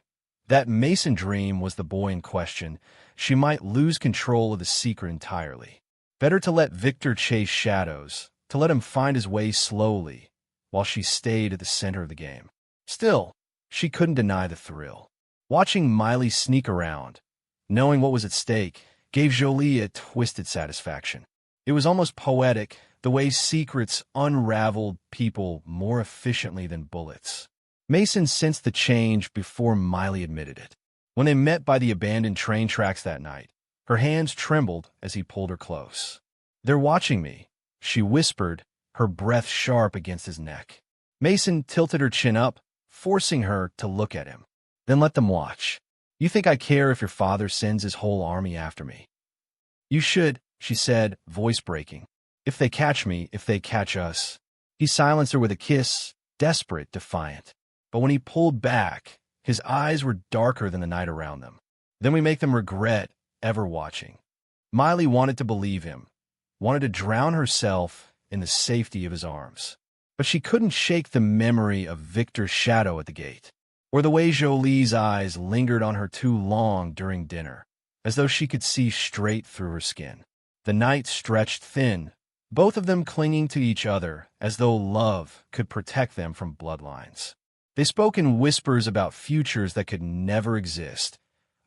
that Mason dream was the boy in question, she might lose control of the secret entirely. Better to let Victor chase shadows, to let him find his way slowly, while she stayed at the center of the game. Still, she couldn't deny the thrill. Watching Miley sneak around, knowing what was at stake, gave Jolie a twisted satisfaction. It was almost poetic, the way secrets unraveled people more efficiently than bullets. Mason sensed the change before Miley admitted it. When they met by the abandoned train tracks that night, her hands trembled as he pulled her close. "They're watching me," she whispered, her breath sharp against his neck. Mason tilted her chin up, forcing her to look at him. "Then let them watch. You think I care if your father sends his whole army after me?" "You should," she said, voice breaking. "If they catch me, if they catch us." He silenced her with a kiss, desperate, defiant. But when he pulled back, his eyes were darker than the night around them. "Then we make them regret ever watching." Miley wanted to believe him, wanted to drown herself in the safety of his arms. But she couldn't shake the memory of Victor's shadow at the gate, or the way Jolie's eyes lingered on her too long during dinner, as though she could see straight through her skin. The night stretched thin, both of them clinging to each other as though love could protect them from bloodlines. They spoke in whispers about futures that could never exist,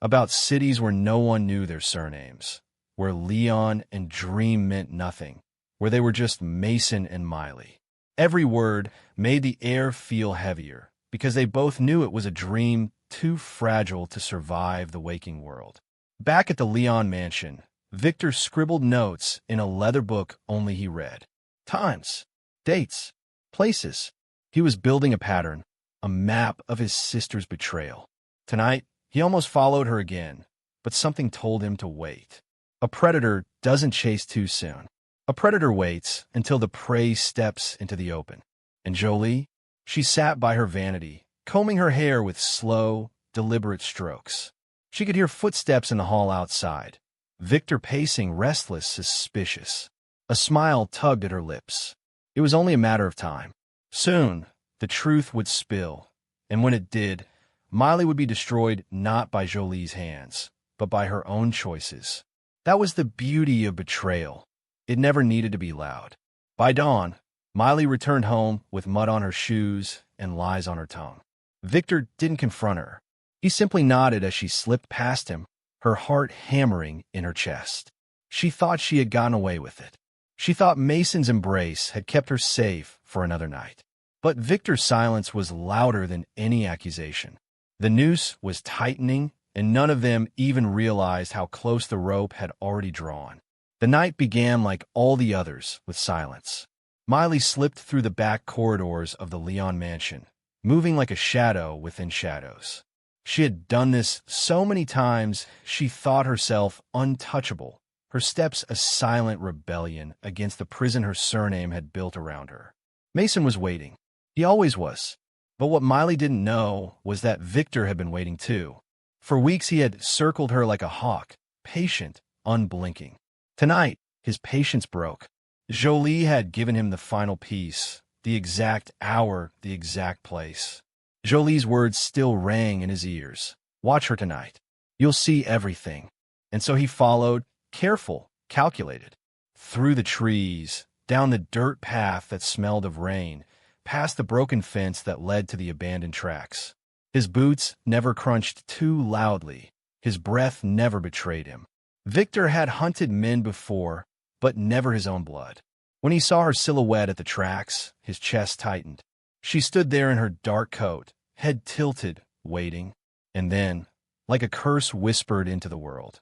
about cities where no one knew their surnames, where Leon and Dream meant nothing, where they were just Mason and Miley. Every word made the air feel heavier, because they both knew it was a dream too fragile to survive the waking world. Back at the Leon mansion, Victor scribbled notes in a leather book only he read. Times, dates, places. He was building a pattern, a map of his sister's betrayal. Tonight, he almost followed her again, but something told him to wait. A predator doesn't chase too soon. A predator waits until the prey steps into the open. And Jolie? She sat by her vanity, combing her hair with slow, deliberate strokes. She could hear footsteps in the hall outside. Victor pacing, restless, suspicious. A smile tugged at her lips. It was only a matter of time. Soon, the truth would spill, and when it did, Miley would be destroyed not by Jolie's hands, but by her own choices. That was the beauty of betrayal. It never needed to be loud. By dawn, Miley returned home with mud on her shoes and lies on her tongue. Victor didn't confront her. He simply nodded as she slipped past him, her heart hammering in her chest. She thought she had gotten away with it. She thought Mason's embrace had kept her safe for another night. But Victor's silence was louder than any accusation. The noose was tightening, and none of them even realized how close the rope had already drawn. The night began like all the others, with silence. Miley slipped through the back corridors of the Leon mansion, moving like a shadow within shadows. She had done this so many times, she thought herself untouchable, her steps a silent rebellion against the prison her surname had built around her. Mason was waiting. He always was. But what Miley didn't know was that Victor had been waiting too. For weeks he had circled her like a hawk, patient, unblinking. Tonight, his patience broke. Jolie had given him the final piece, the exact hour, the exact place. Jolie's words still rang in his ears. Watch her tonight. You'll see everything. And so he followed, careful, calculated. Through the trees, down the dirt path that smelled of rain, past the broken fence that led to the abandoned tracks. His boots never crunched too loudly. His breath never betrayed him. Victor had hunted men before, but never his own blood. When he saw her silhouette at the tracks, his chest tightened. She stood there in her dark coat, head tilted, waiting. And then, like a curse whispered into the world,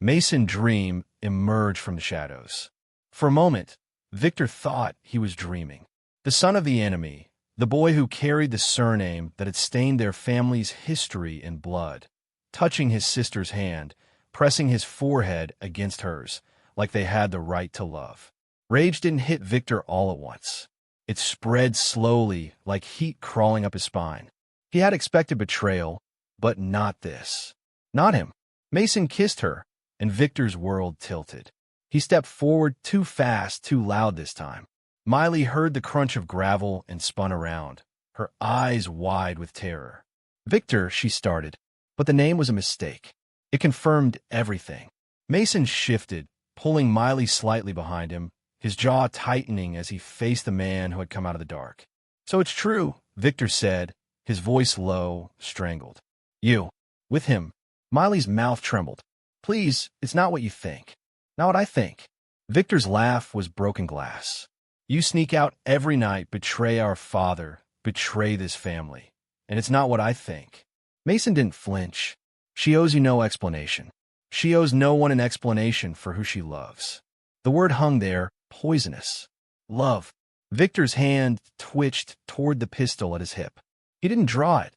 Mason Dream emerged from the shadows. For a moment, Victor thought he was dreaming. The son of the enemy, the boy who carried the surname that had stained their family's history in blood, touching his sister's hand, pressing his forehead against hers, like they had the right to love. Rage didn't hit Victor all at once. It spread slowly, like heat crawling up his spine. He had expected betrayal, but not this. Not him. Mason kissed her, and Victor's world tilted. He stepped forward too fast, too loud this time. Miley heard the crunch of gravel and spun around, her eyes wide with terror. Victor, she started, but the name was a mistake. It confirmed everything. Mason shifted, pulling Miley slightly behind him, his jaw tightening as he faced the man who had come out of the dark. So it's true, Victor said, his voice low, strangled. You. With him. Miley's mouth trembled. Please, it's not what you think. Not what I think. Victor's laugh was broken glass. You sneak out every night, betray our father, betray this family. And it's not what I think. Mason didn't flinch. She owes you no explanation. She owes no one an explanation for who she loves. The word hung there, poisonous. Love. Victor's hand twitched toward the pistol at his hip. He didn't draw it.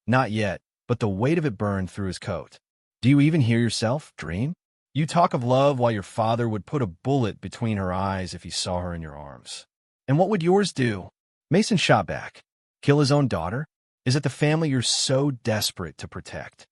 Not yet, but the weight of it burned through his coat. Do you even hear yourself, Dream? You talk of love while your father would put a bullet between her eyes if he saw her in your arms. And what would yours do? Mason shot back. Kill his own daughter? Is it the family you're so desperate to protect?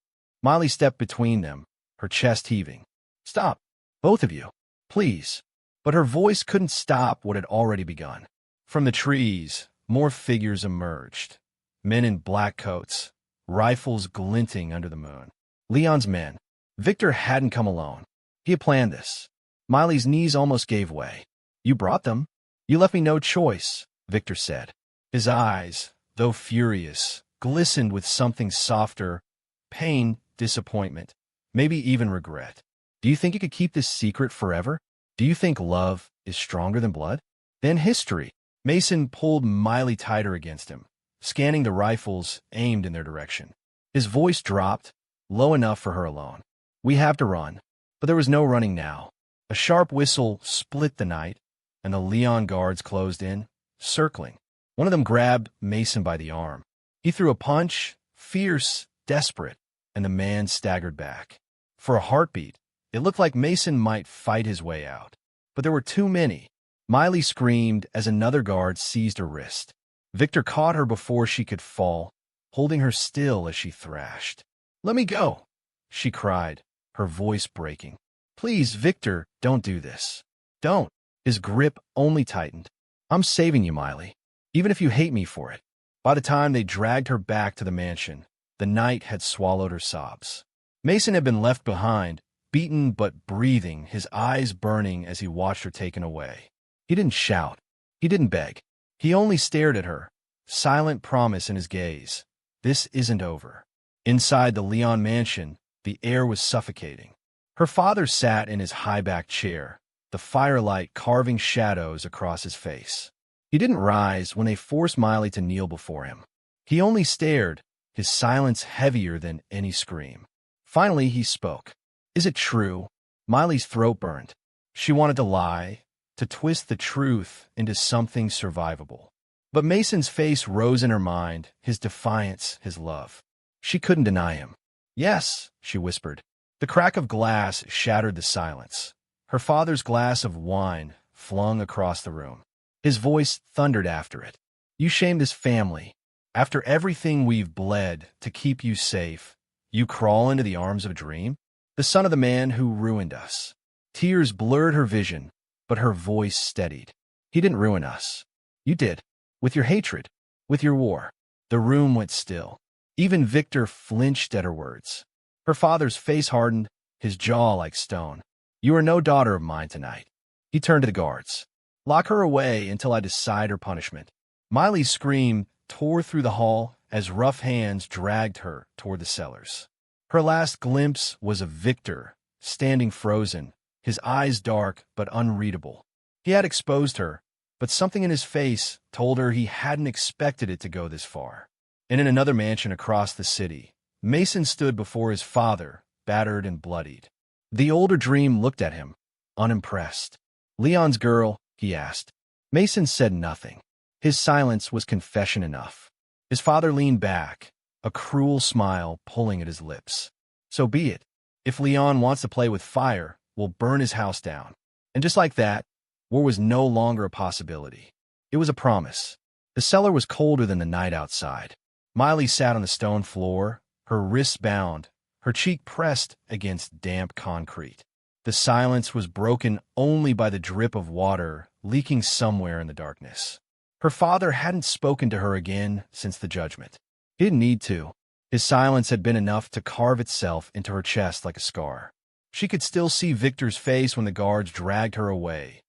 Miley stepped between them, her chest heaving. Stop, both of you, please. But her voice couldn't stop what had already begun. From the trees, more figures emerged. Men in black coats, rifles glinting under the moon. Leon's men. Victor hadn't come alone. He had planned this. Miley's knees almost gave way. You brought them. You left me no choice, Victor said. His eyes, though furious, glistened with something softer, pain, disappointment, maybe even regret. Do you think you could keep this secret forever? Do you think love is stronger than blood? Then history. Mason pulled Miley tighter against him, scanning the rifles aimed in their direction. His voice dropped, low enough for her alone. We have to run. But there was no running now. A sharp whistle split the night, and the Leon guards closed in, circling. One of them grabbed Mason by the arm. He threw a punch, fierce, desperate, and the man staggered back. For a heartbeat, it looked like Mason might fight his way out. But there were too many. Miley screamed as another guard seized her wrist. Victor caught her before she could fall, holding her still as she thrashed. "Let me go," she cried, her voice breaking. "Please, Victor, don't do this. Don't." His grip only tightened. "I'm saving you, Miley, even if you hate me for it." By the time they dragged her back to the mansion, the night had swallowed her sobs. Mason had been left behind, beaten but breathing, his eyes burning as he watched her taken away. He didn't shout. He didn't beg. He only stared at her, silent promise in his gaze. This isn't over. Inside the Leon mansion, the air was suffocating. Her father sat in his high-backed chair, the firelight carving shadows across his face. He didn't rise when they forced Miley to kneel before him. He only stared, his silence heavier than any scream. Finally, he spoke. "Is it true?" Miley's throat burned. She wanted to lie, to twist the truth into something survivable. But Mason's face rose in her mind, his defiance, his love. She couldn't deny him. "Yes," she whispered. The crack of glass shattered the silence. Her father's glass of wine flung across the room. His voice thundered after it. "You shamed this family. After everything we've bled to keep you safe, you crawl into the arms of a dream? The son of the man who ruined us." Tears blurred her vision, but her voice steadied. "He didn't ruin us. You did. With your hatred. With your war." The room went still. Even Victor flinched at her words. Her father's face hardened, his jaw like stone. "You are no daughter of mine tonight." He turned to the guards. "Lock her away until I decide her punishment." Miley's scream tore through the hall as rough hands dragged her toward the cellars. Her last glimpse was of Victor, standing frozen, his eyes dark but unreadable. He had exposed her, but something in his face told her he hadn't expected it to go this far. And in another mansion across the city, Mason stood before his father, battered and bloodied. The older dream looked at him, unimpressed. "Leon's girl?" he asked. Mason said nothing. His silence was confession enough. His father leaned back, a cruel smile pulling at his lips. "So be it. If Leon wants to play with fire, we'll burn his house down." And just like that, war was no longer a possibility. It was a promise. The cellar was colder than the night outside. Miley sat on the stone floor, her wrists bound, her cheek pressed against damp concrete. The silence was broken only by the drip of water leaking somewhere in the darkness. Her father hadn't spoken to her again since the judgment. He didn't need to. His silence had been enough to carve itself into her chest like a scar. She could still see Victor's face when the guards dragged her away.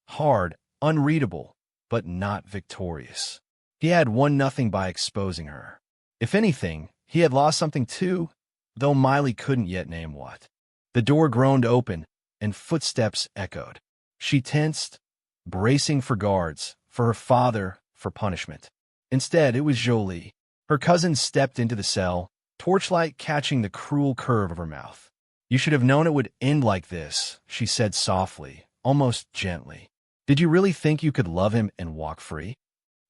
Hard, unreadable, but not victorious. He had won nothing by exposing her. If anything, he had lost something too, though Miley couldn't yet name what. The door groaned open, and footsteps echoed. She tensed, bracing for guards, for her father, for punishment. Instead, it was Jolie. Her cousin stepped into the cell, torchlight catching the cruel curve of her mouth. "You should have known it would end like this," she said softly, almost gently. "Did you really think you could love him and walk free?"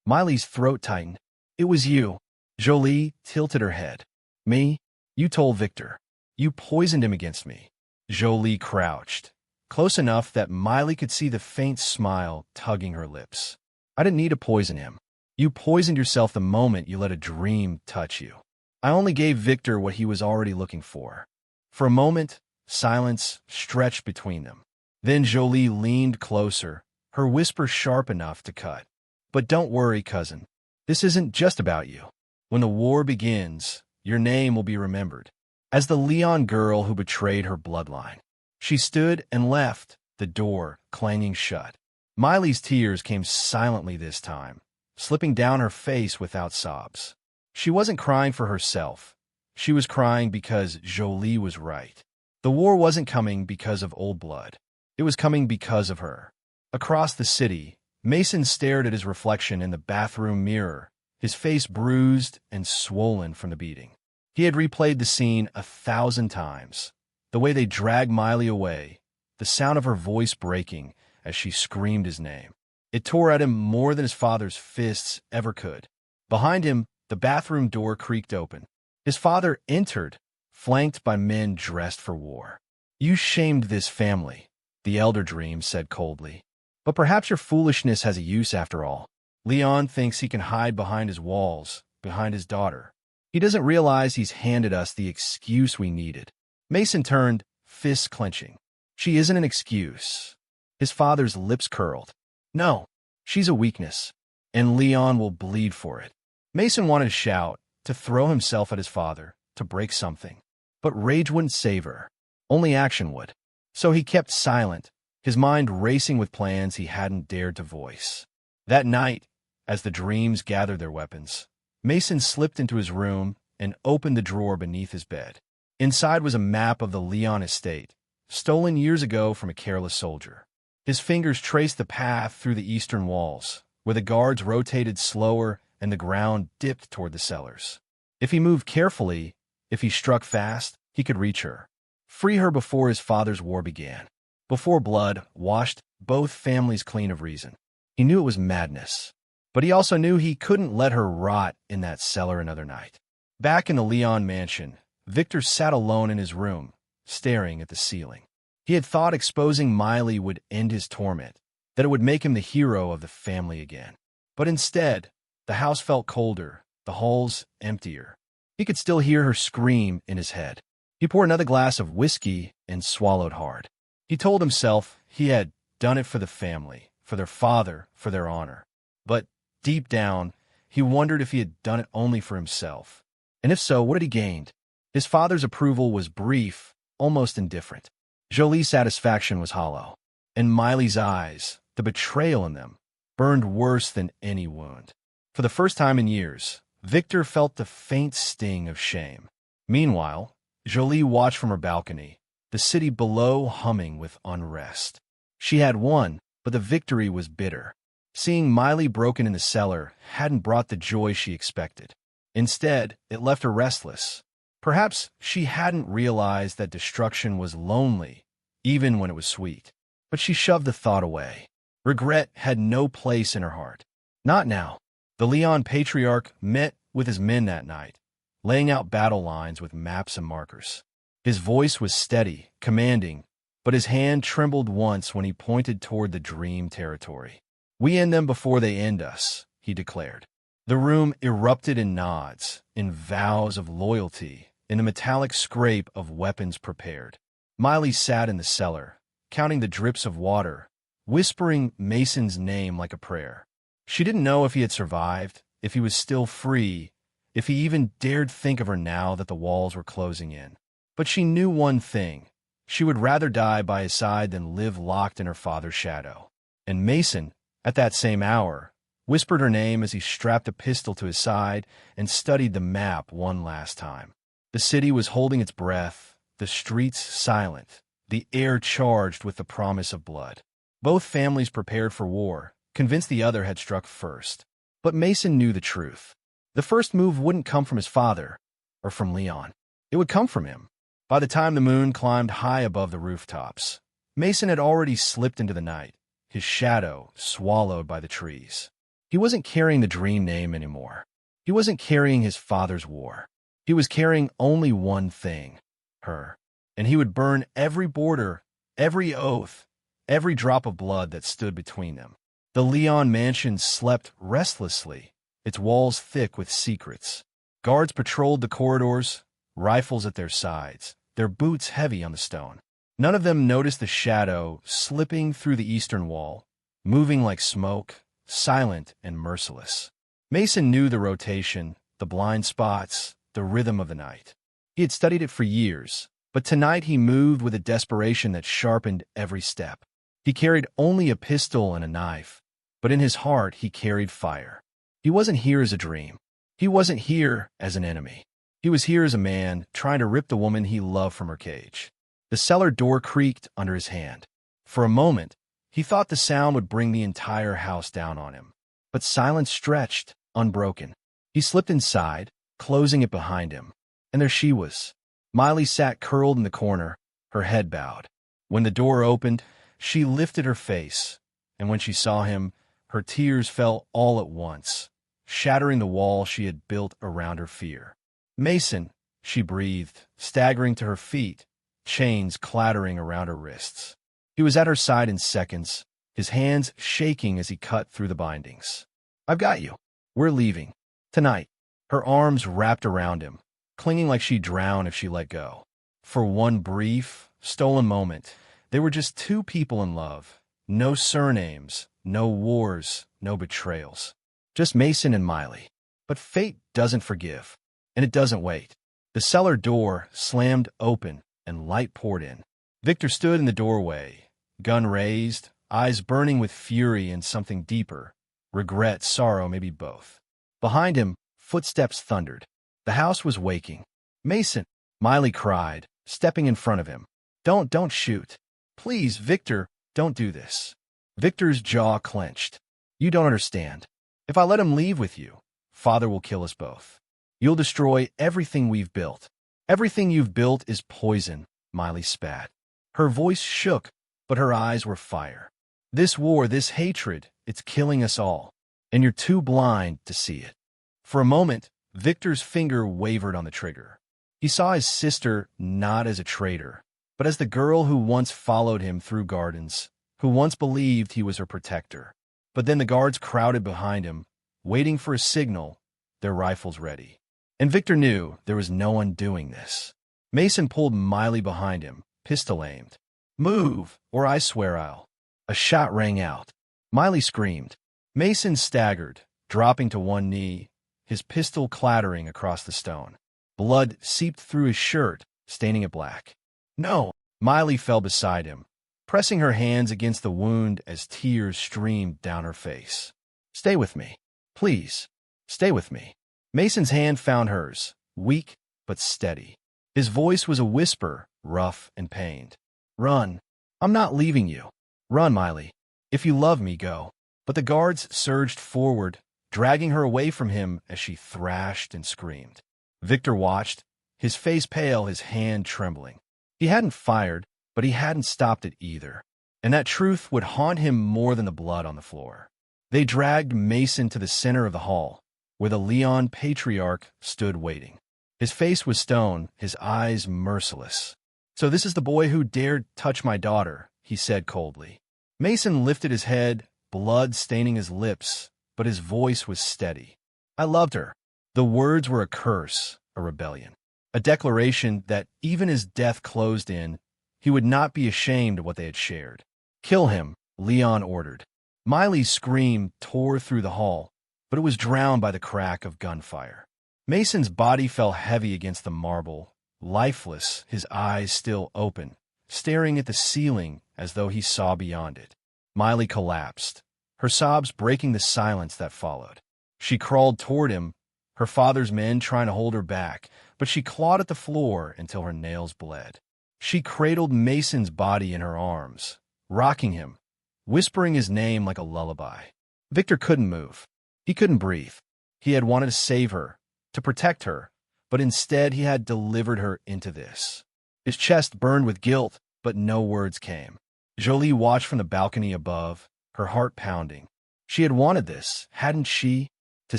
Miley's throat tightened. "It was you." Jolie tilted her head. "Me? You told Victor. You poisoned him against me." Jolie crouched, close enough that Miley could see the faint smile tugging her lips. "I didn't need to poison him. You poisoned yourself the moment you let a dream touch you. I only gave Victor what he was already looking for." For a moment, silence stretched between them. Then Jolie leaned closer, her whisper sharp enough to cut. "But don't worry, cousin. This isn't just about you. When the war begins, your name will be remembered as the Leon girl who betrayed her bloodline." She stood and left, the door clanging shut. Miley's tears came silently this time, slipping down her face without sobs. She wasn't crying for herself. She was crying because Jolie was right. The war wasn't coming because of old blood. It was coming because of her. Across the city, Mason stared at his reflection in the bathroom mirror, his face bruised and swollen from the beating. He had replayed the scene 1,000 times. The way they dragged Miley away, the sound of her voice breaking as she screamed his name. It tore at him more than his father's fists ever could. Behind him, The bathroom door creaked open. His father entered, flanked by men dressed for war. "You shamed this family," the elder Dream said coldly. "But perhaps your foolishness has a use after all. Leon thinks he can hide behind his walls, behind his daughter. He doesn't realize he's handed us the excuse we needed." Mason turned, fists clenching. "She isn't an excuse." His father's lips curled. "No, she's a weakness, and Leon will bleed for it." Mason wanted to shout, to throw himself at his father, to break something. But rage wouldn't save her. Only action would. So he kept silent, his mind racing with plans he hadn't dared to voice. That night, as the Dreams gathered their weapons, Mason slipped into his room and opened the drawer beneath his bed. Inside was a map of the Leon estate, stolen years ago from a careless soldier. His fingers traced the path through the eastern walls, where the guards rotated slower and the ground dipped toward the cellars. If he moved carefully, if he struck fast, he could reach her. Free her before his father's war began. Before blood washed both families clean of reason. He knew it was madness. But he also knew he couldn't let her rot in that cellar another night. Back in the Leon mansion, Victor sat alone in his room, staring at the ceiling. He had thought exposing Miley would end his torment, that it would make him the hero of the family again. But instead, the house felt colder, the halls emptier. He could still hear her scream in his head. He poured another glass of whiskey and swallowed hard. He told himself he had done it for the family, for their father, for their honor. But deep down, he wondered if he had done it only for himself. And if so, what had he gained? His father's approval was brief, almost indifferent. Jolie's satisfaction was hollow. And Miley's eyes, the betrayal in them, burned worse than any wound. For the first time in years, Victor felt the faint sting of shame. Meanwhile, Jolie watched from her balcony, the city below humming with unrest. She had won, but the victory was bitter. Seeing Miley broken in the cellar hadn't brought the joy she expected. Instead, it left her restless. Perhaps she hadn't realized that destruction was lonely, even when it was sweet. But she shoved the thought away. Regret had no place in her heart. Not now. The Leon patriarch met with his men that night, laying out battle lines with maps and markers. His voice was steady, commanding, but his hand trembled once when he pointed toward the Dream territory. "We end them before they end us," he declared. The room erupted in nods, in vows of loyalty, in the metallic scrape of weapons prepared. Miley sat in the cellar, counting the drips of water, whispering Mason's name like a prayer. She didn't know if he had survived, if he was still free, if he even dared think of her now that the walls were closing in. But she knew one thing. She would rather die by his side than live locked in her father's shadow. And Mason, at that same hour, whispered her name as he strapped a pistol to his side and studied the map one last time. The city was holding its breath, the streets silent, the air charged with the promise of blood. Both families prepared for war, convinced the other had struck first. But Mason knew the truth. The first move wouldn't come from his father, or from Leon. It would come from him. By the time the moon climbed high above the rooftops, Mason had already slipped into the night, his shadow swallowed by the trees. He wasn't carrying the Dream name anymore. He wasn't carrying his father's war. He was carrying only one thing, her. And he would burn every border, every oath, every drop of blood that stood between them. The Leon mansion slept restlessly, its walls thick with secrets. Guards patrolled the corridors, rifles at their sides, their boots heavy on the stone. None of them noticed the shadow slipping through the eastern wall, moving like smoke, silent and merciless. Mason knew the rotation, the blind spots, the rhythm of the night. He had studied it for years, but tonight he moved with a desperation that sharpened every step. He carried only a pistol and a knife, but in his heart he carried fire. He wasn't here as a dream. He wasn't here as an enemy. He was here as a man trying to rip the woman he loved from her cage. The cellar door creaked under his hand. For a moment, he thought the sound would bring the entire house down on him. But silence stretched, unbroken. He slipped inside, closing it behind him. And there she was. Miley sat curled in the corner, her head bowed. When the door opened, she lifted her face, and when she saw him, her tears fell all at once. shattering the wall she had built around her fear. "Mason," she breathed, staggering to her feet, chains clattering around her wrists. He was at her side in seconds, his hands shaking as he cut through the bindings. "I've got you. We're leaving. Tonight." Her arms wrapped around him, clinging like she'd drown if she let go. For one brief, stolen moment, they were just two people in love. No surnames, no wars, no betrayals. Just Mason and Miley. But fate doesn't forgive, and it doesn't wait. The cellar door slammed open, and light poured in. Victor stood in the doorway, gun raised, eyes burning with fury and something deeper. Regret, sorrow, maybe both. Behind him, footsteps thundered. The house was waking. "Mason!" Miley cried, stepping in front of him. Don't shoot. Please, Victor, don't do this." Victor's jaw clenched. "You don't understand. If I let him leave with you, Father will kill us both. You'll destroy everything we've built. Everything you've built is poison," Miley spat. Her voice shook, but her eyes were fire. "This war, this hatred, it's killing us all, and you're too blind to see it." For a moment, Victor's finger wavered on the trigger. He saw his sister not as a traitor, but as the girl who once followed him through gardens, who once believed he was her protector. But then the guards crowded behind him, waiting for a signal, their rifles ready. And Victor knew there was no undoing this. Mason pulled Miley behind him, pistol aimed. "Move, or I swear I'll." A shot rang out. Miley screamed. Mason staggered, dropping to one knee, his pistol clattering across the stone. Blood seeped through his shirt, staining it black. "No!" Miley fell beside him, pressing her hands against the wound as tears streamed down her face. "Stay with me. Please, stay with me." Mason's hand found hers, weak but steady. His voice was a whisper, rough and pained. "Run. I'm not leaving you. Run, Miley. If you love me, go." But the guards surged forward, dragging her away from him as she thrashed and screamed. Victor watched, his face pale, his hand trembling. He hadn't fired, but he hadn't stopped it either. And that truth would haunt him more than the blood on the floor. They dragged Mason to the center of the hall, where the Leon patriarch stood waiting. His face was stone, his eyes merciless. "So this is the boy who dared touch my daughter," he said coldly. Mason lifted his head, blood staining his lips, but his voice was steady. "I loved her." The words were a curse, a rebellion, a declaration that even as death closed in, he would not be ashamed of what they had shared. "Kill him," Leon ordered. Miley's scream tore through the hall, but it was drowned by the crack of gunfire. Mason's body fell heavy against the marble, lifeless, his eyes still open, staring at the ceiling as though he saw beyond it. Miley collapsed, her sobs breaking the silence that followed. She crawled toward him, her father's men trying to hold her back, but she clawed at the floor until her nails bled. She cradled Mason's body in her arms, rocking him, whispering his name like a lullaby. Victor couldn't move. He couldn't breathe. He had wanted to save her, to protect her, but instead he had delivered her into this. His chest burned with guilt, but no words came. Jolie watched from the balcony above, her heart pounding. She had wanted this, hadn't she? To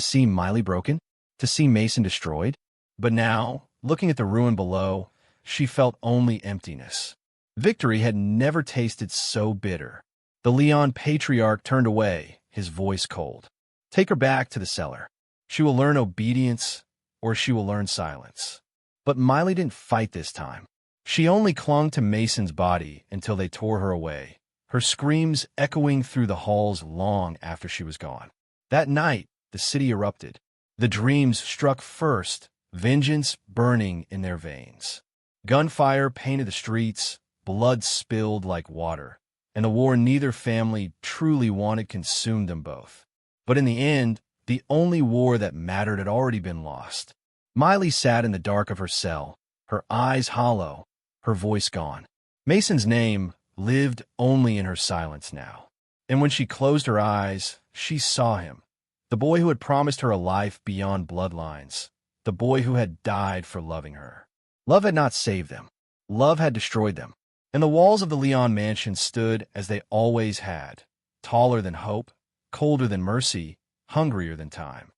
see Miley broken? To see Mason destroyed? But now, looking at the ruin below, she felt only emptiness. Victory had never tasted so bitter. The Leon patriarch turned away, his voice cold. "Take her back to the cellar. She will learn obedience, or she will learn silence." But Miley didn't fight this time. She only clung to Mason's body until they tore her away, her screams echoing through the halls long after she was gone. That night, the city erupted. The dreams struck first, vengeance burning in their veins. Gunfire painted the streets, blood spilled like water, and the war neither family truly wanted consumed them both. But in the end, the only war that mattered had already been lost. Miley sat in the dark of her cell, her eyes hollow, her voice gone. Mason's name lived only in her silence now. And when she closed her eyes, she saw him, the boy who had promised her a life beyond bloodlines, the boy who had died for loving her. Love had not saved them. Love had destroyed them. And the walls of the Leon mansion stood as they always had, taller than hope, colder than mercy, hungrier than time.